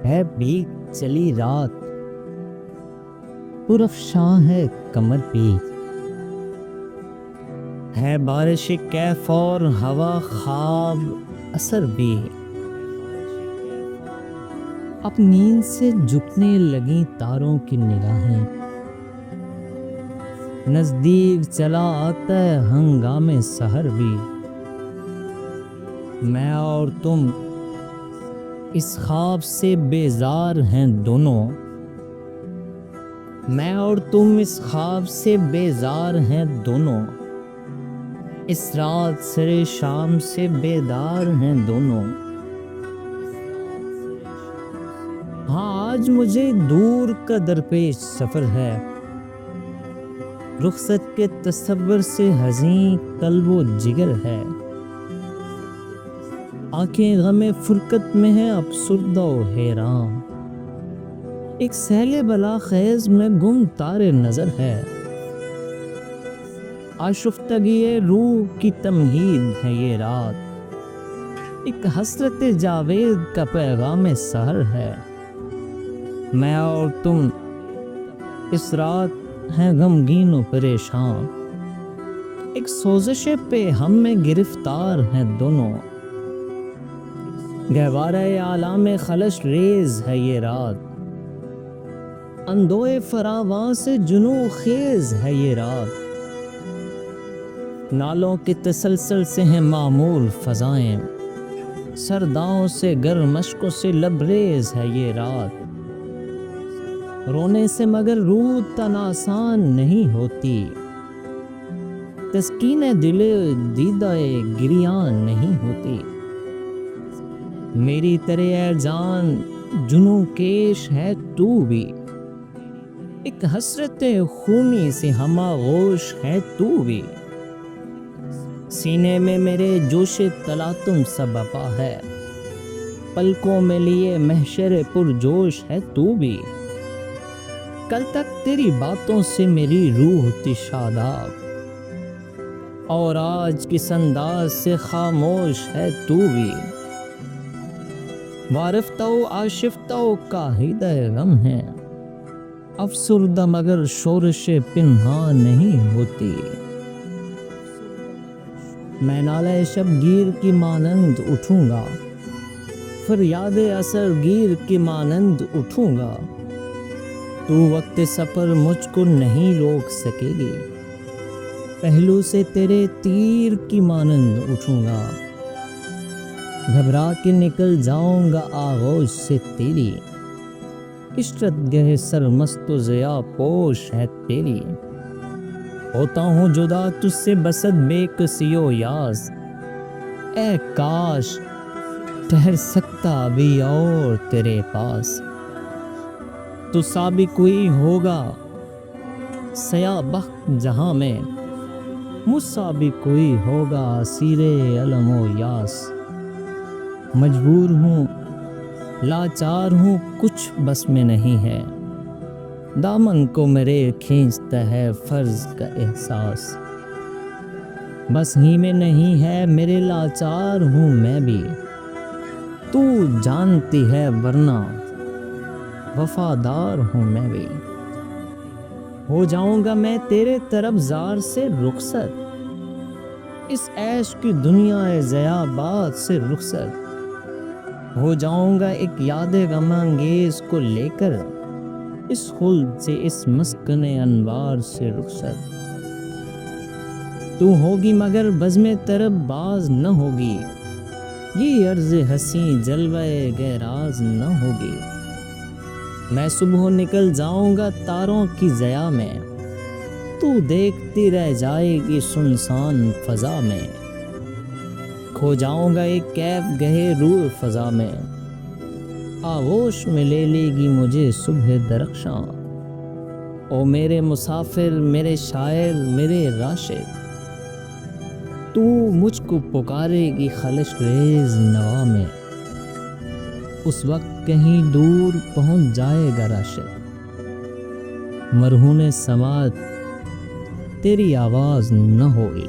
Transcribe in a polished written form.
ہے بھیگ چلی رات، پرافشاں ہے کمر پیچ، ہے بارش کیف اور ہوا خواب اثر بھی، اب نیند سے جھکنے لگیں تاروں کی نگاہیں، نزدیک چلا آتا ہے ہنگامے سحر بھی، میں اور تم اس خواب سے بیزار ہیں دونوں، میں اور تم اس خواب سے بیزار ہیں دونوں، اس رات سرے شام سے بیدار ہیں دونوں، ہاں آج مجھے دور کا درپیش سفر ہے، رخصت کے تصور سے حزین قلب و جگر ہے، آنکھیں غم فرقت میں ہے افسردہ و حیران، ایک سیل بلا خیز میں گم تارے نظر ہے، آشفتگی روح کی تمہید ہے یہ رات، ایک حسرت جاوید کا پیغام سحر ہے، میں اور تم اس رات ہیں غمگین و پریشان، ایک سوزش پہ ہم میں گرفتار ہیں دونوں، گہوارہ عالم خلش ریز ہے یہ رات، اندوئے فراواں سے جنوں خیز ہے یہ رات، نالوں کے تسلسل سے ہیں معمور فضائیں، سرداؤں سے گرم مشکوں سے لبریز ہے یہ رات، رونے سے مگر روح تن آسان نہیں ہوتی، تسکین دل دیدہ گریان نہیں ہوتی، میری ترے اے جان جنوں کیش ہے تو بھی، ایک حسرت خونی سے ہم آغوش ہے تو بھی، سینے میں میرے جوش تلاطم سا بپا ہے، پلکوں میں لیے محشر پرجوش ہے تو بھی، کل تک تیری باتوں سے میری روح تھی شاداب، اور آج کس انداز سے خاموش ہے تو بھی، وارفتہ و آشفتہ و کاہیدہ غم ہے، افسردہ مگر شورش پنہان نہیں ہوتی، میں نالہ شبگیر کی مانند اٹھوں گا، فریاد اثر گیر کی مانند اٹھوں گا، تو وقت سفر مجھ کو نہیں روک سکے گی، پہلو سے تیرے تیر کی مانند اٹھوں گا، گھبرا کے نکل جاؤں گا آغوش سے تیری، عشرت گہ سرمست و ضیاء پوش ہے تیری، ہوتا ہوں جدا تجھ سے بسد بے کسی و یاس، اے کاش ٹھہر سکتا ابھی اور تیرے پاس، تو سابق کوئی ہوگا سیاہ بخت جہاں میں، مجھ سابق کوئی ہوگا اسیر علم و یاس، مجبور ہوں لاچار ہوں کچھ بس میں نہیں ہے، دامن کو میرے کھینچتا ہے فرض کا احساس، بس ہی میں نہیں ہے میرے لاچار ہوں میں بھی، تو جانتی ہے ورنہ وفادار ہوں میں بھی، ہو جاؤں گا میں تیرے طرف زار سے رخصت، اس عیش کی دنیا ضیاء باد سے رخصت، ہو جاؤں گا ایک یاد غم انگیز کو لے کر، اس خلد سے اس مسکن انوار سے رخصت، تو ہوگی مگر بزم طرب باز نہ ہوگی، یہ عرض حسین جلوہ گہراز نہ ہوگی، میں صبح نکل جاؤں گا تاروں کی ضیاء میں، تو دیکھتی رہ جائے گی سنسان فضا میں، کھو جاؤں گا ایک کیف گہے روح فضا میں، آغوش میں لے لے گی مجھے صبح درخشاں، او میرے مسافر میرے شاعر میرے راشد، تو مجھ کو پکارے گی خلش ریز نوا میں، اس وقت کہیں دور پہنچ جائے گا راشد، مرہون سماعت تیری آواز نہ ہوگی۔